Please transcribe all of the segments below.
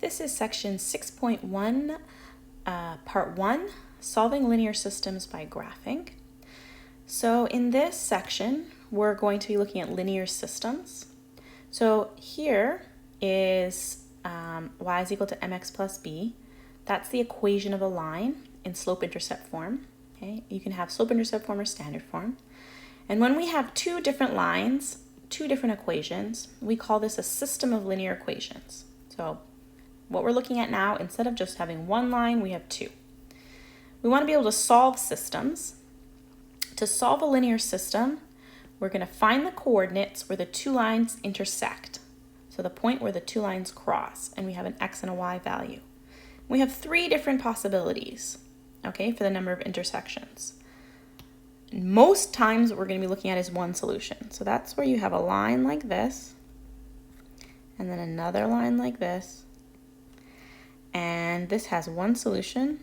This is section 6.1, part 1, solving linear systems by graphing. So in this section, we're going to be looking at linear systems. So here is y is equal to mx plus b. That's the equation of a line in slope-intercept form. Okay? You can have slope-intercept form or standard form. And when we have two different lines, two different equations, we call this a system of linear equations. So what we're looking at now, instead of just having one line, we have two. We want to be able to solve systems. To solve a linear system, we're going to find the coordinates where the two lines intersect. So the point where the two lines cross, and we have an x and a y value. We have three different possibilities, okay, for the number of intersections. Most times what we're going to be looking at is one solution. So that's where you have a line like this, and then another line like this, and this has one solution,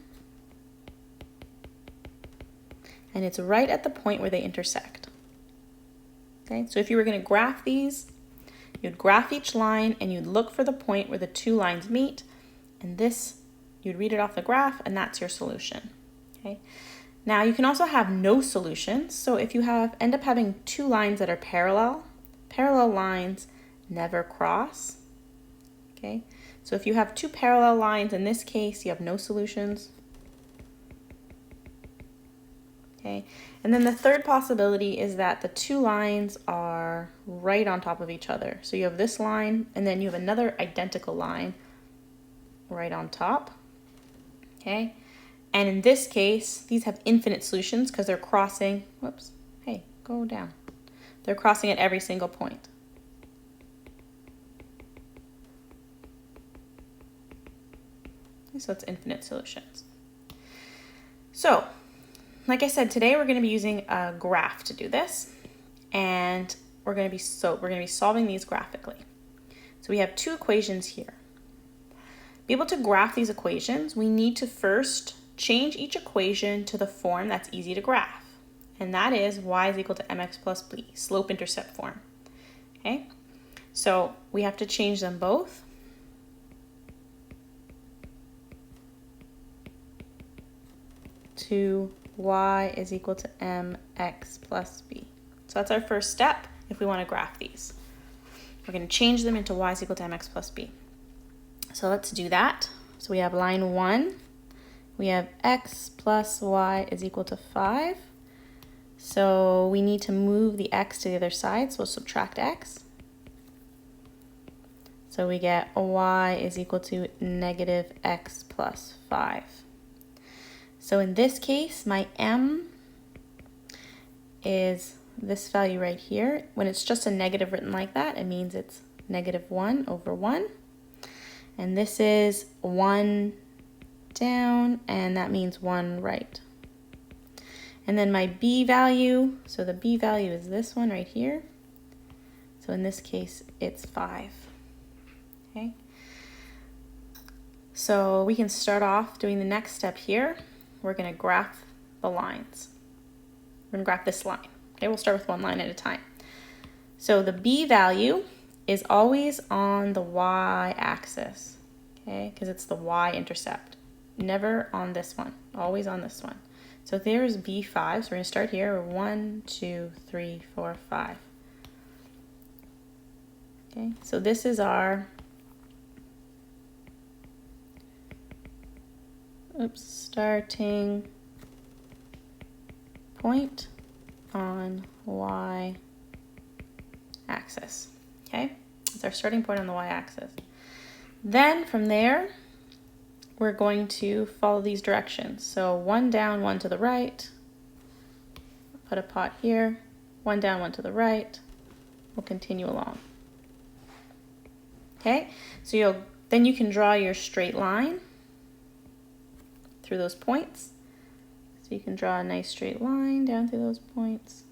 and it's right at the point where they intersect. Okay, so if you were going to graph these, you'd graph each line and you'd look for the point where the two lines meet, and this, you'd read it off the graph, and that's your solution. Okay. Now you can also have no solutions. So if you end up having two lines that are parallel lines never cross. Okay. So if you have two parallel lines, in this case, you have no solutions. Okay. And then the third possibility is that the two lines are right on top of each other. So you have this line, and then you have another identical line right on top. Okay. And in this case, these have infinite solutions because they're crossing, whoops, hey, go down. They're crossing at every single point. So it's infinite solutions. So, like I said, today we're going to be using a graph to do this, and we're going to be solving these graphically. So we have two equations here. To be able to graph these equations, we need to first change each equation to the form that's easy to graph, and that is y is equal to mx plus b, slope-intercept form. Okay, so we have to change them both. To y is equal to mx plus b. So that's our first step if we want to graph these. We're going to change them into y is equal to mx plus b. So let's do that. So we have line 1. We have x plus y is equal to 5. So we need to move the x to the other side, so we'll subtract x. So we get y is equal to negative x plus 5. So in this case, my m is this value right here. When it's just a negative written like that, it means it's negative 1 over 1. And this is 1 down, and that means 1 right. And then my b value, so the b value is this one right here. So in this case, it's 5. Okay. So we can start off doing the next step here. We're going to graph the lines. We're going to graph this line. Okay, we'll start with one line at a time. So the b value is always on the y-axis, okay, because it's the y-intercept. Never on this one, always on this one. So there's b5, so we're going to start here. 1, 2, 3, 4, 5. Okay, so this is our starting point on y-axis. Okay, it's our starting point on the y-axis. Then from there, we're going to follow these directions. So 1 down, 1 to the right. Put a pot here. 1 down, 1 to the right. We'll continue along. Okay, so then you can draw your straight line through those points. So you can draw a nice straight line down through those points.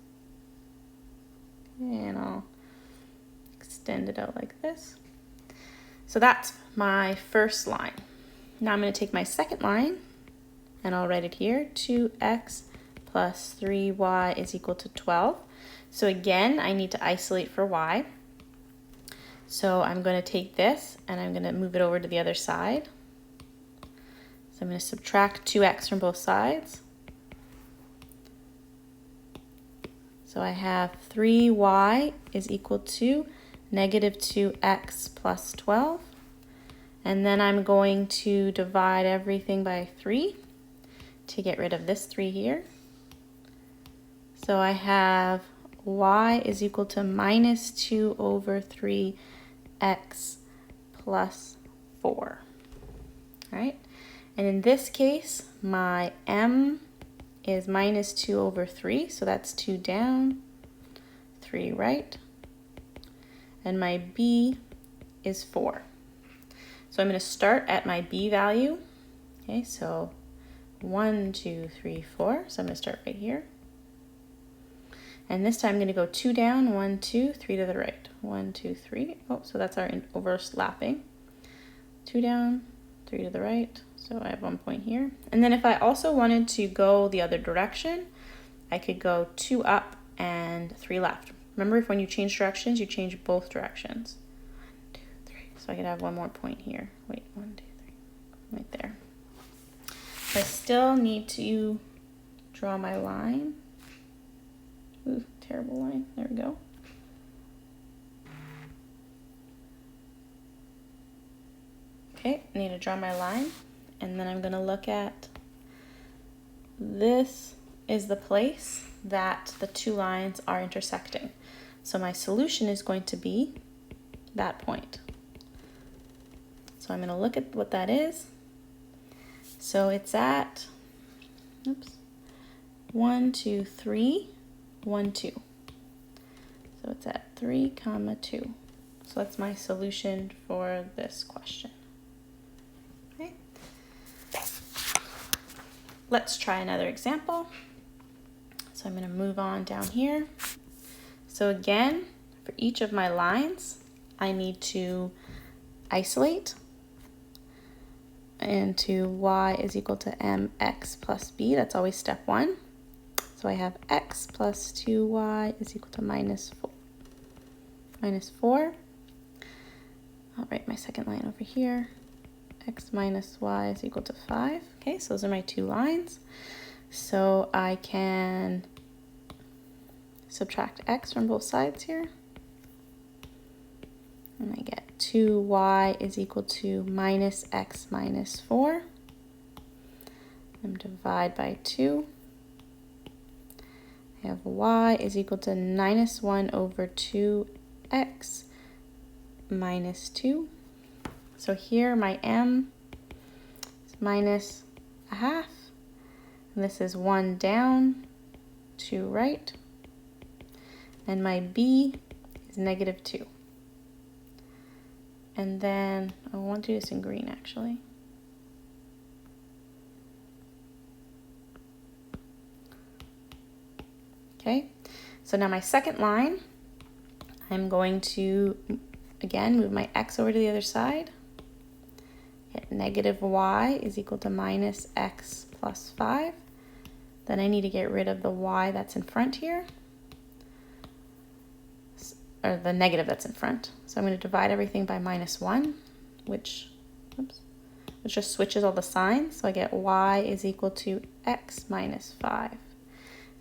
And I'll extend it out like this. So that's my first line. Now I'm going to take my second line and I'll write it here. 2x plus 3y is equal to 12. So again, I need to isolate for y. So I'm going to take this and I'm going to move it over to the other side. So I'm going to subtract 2x from both sides. So I have 3y is equal to negative 2x plus 12. And then I'm going to divide everything by 3 to get rid of this 3 here. So I have y is equal to minus 2 over 3x plus 4. All right. And in this case, my m is minus 2 over 3. So that's 2 down, 3 right. And my b is 4. So I'm going to start at my b value. Okay, so 1, 2, 3, 4. So I'm going to start right here. And this time I'm going to go 2 down, 1, 2, 3 to the right. 1, 2, 3. Oh, so that's our overlapping. 2 down, 3 to the right. So I have 1 point here. And then if I also wanted to go the other direction, I could go 2 up and 3 left. Remember, if when you change directions, you change both directions. 1, 2, 3. So I could have 1 more point here. Wait, 1, 2, 3. Right there. I still need to draw my line. Ooh, terrible line. There we go. Okay, I need to draw my line. And then I'm going to look at this is the place that the two lines are intersecting. So my solution is going to be that point. So I'm going to look at what that is. So it's at, oops, 1, 2, 3, 1, 2. So it's at 3, 2. So that's my solution for this question. Okay. Let's try another example. So I'm going to move on down here. So again, for each of my lines, I need to isolate into y is equal to mx plus b. That's always step 1. So I have x plus 2y is equal to minus 4. I'll write my second line over here. X minus y is equal to 5. Okay, so those are my two lines. So I can subtract x from both sides here. And I get 2y is equal to minus x minus 4. And divide by 2. I have y is equal to minus 1 over 2x minus 2. So here my m is minus a half. And this is 1 down, 2 right. And my b is negative 2. And then I want to do this in green actually. Okay, so now my second line, I'm going to, again, move my x over to the other side. Get negative y is equal to minus x plus 5. Then I need to get rid of the y that's in front here, or the negative that's in front. So I'm going to divide everything by minus 1, which just switches all the signs. So I get y is equal to x minus 5.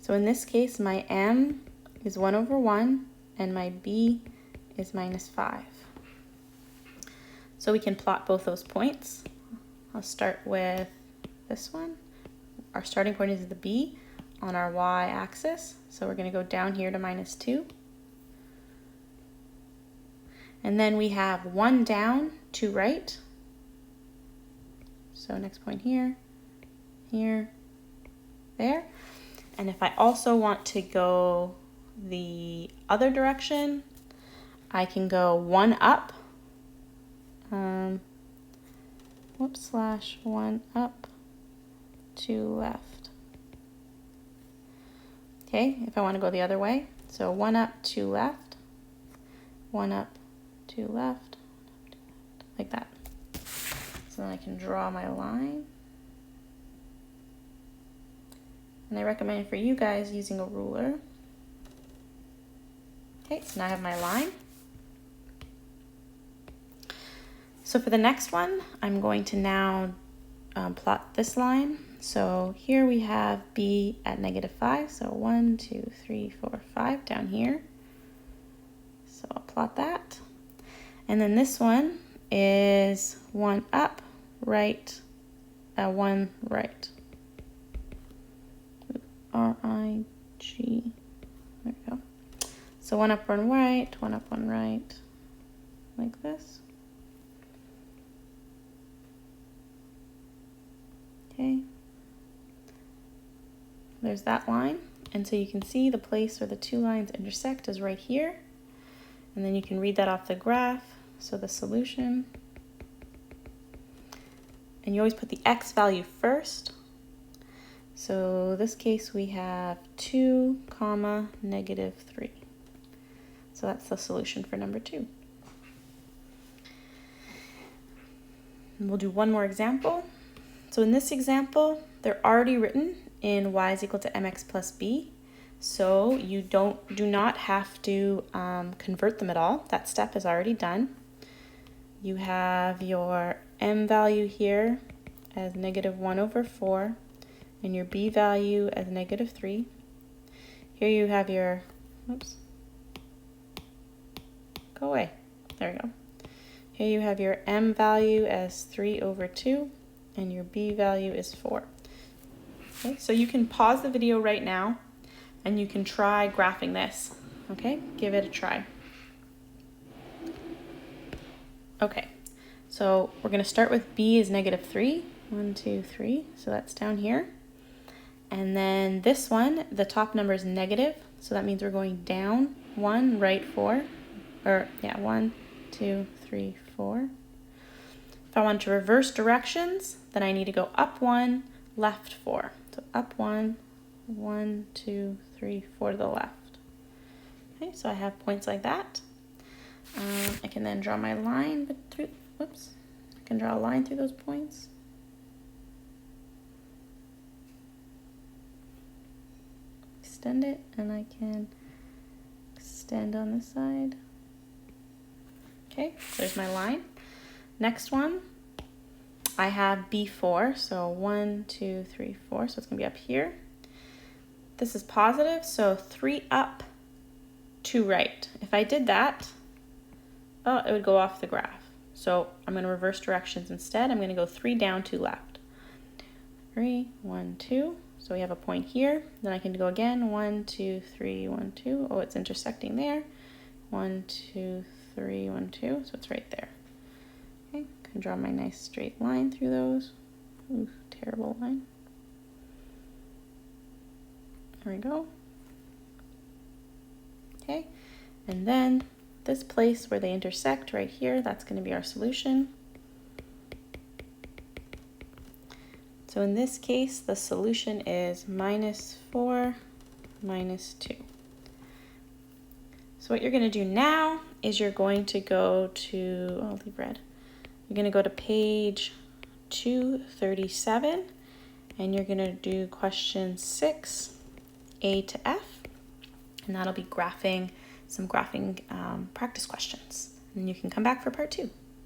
So in this case, my m is 1 over 1, and my b is minus 5. So we can plot both those points. I'll start with this one. Our starting point is the b on our y-axis. So we're going to go down here to minus 2. And then we have 1 down, 2 right. So next point here, here, there. And if I also want to go the other direction, I can go 1 up, slash 1 up, 2 left. Okay, if I want to go the other way, so 1 up, 2 left, 1 up, 2 left, like that. So then I can draw my line. And I recommend for you guys using a ruler. Okay, so now I have my line. So for the next one, I'm going to now plot this line. So here we have b at -5. So 1, 2, 3, 4, 5 down here. So I'll plot that. And then this one is 1 up, right, 1 right. R-I-G. There we go. So 1 up, 1 right, 1 up, 1 right, like this. Okay. There's that line. And so you can see the place where the two lines intersect is right here. And then you can read that off the graph. So the solution. And you always put the x value first. So this case we have 2, -3. So that's the solution for number 2. And we'll do one more example. So in this example, they're already written in y is equal to mx plus b. So you do not have to convert them at all. That step is already done. You have your m value here as -1/4 and your b value as -3. Here you have your, oops, go away, there we go. Here you have your m value as 3/2 and your b value is 4. Okay, so you can pause the video right now and you can try graphing this. Okay, give it a try. Okay, so we're going to start with b is -3. 1, 2, 3. So that's down here. And then this one, the top number is negative. So that means we're going down 1, right 4. Or yeah, 1, 2, 3, 4. If I want to reverse directions, then I need to go up 1, left 4. So up 1, 1, 2, 3, 4 to the left. Okay, so I have points like that. I can then draw my line through, whoops, I can draw a line through those points. Extend it, and I can extend on this side. Okay, there's my line. Next one, I have B4, so 1, 2, 3, 4, so it's gonna be up here. This is positive, so 3 up, 2 right. If I did that, oh, it would go off the graph. So I'm gonna reverse directions instead. I'm gonna go 3 down, 2 left. 3, 1, 2. So we have a point here. Then I can go again. 1, 2, 3, 1, 2. Oh, it's intersecting there. 1, 2, 3, 1, 2. So it's right there. Okay, can draw my nice straight line through those. Ooh, terrible line. There we go. Okay, and then this place where they intersect right here, that's going to be our solution. So in this case, the solution is -4, -2. So what you're going to do now is you're going to go to, oh, I'll leave red. You're going to go to page 237, and you're going to do question 6, A to F, and that'll be some graphing practice questions. And you can come back for part 2.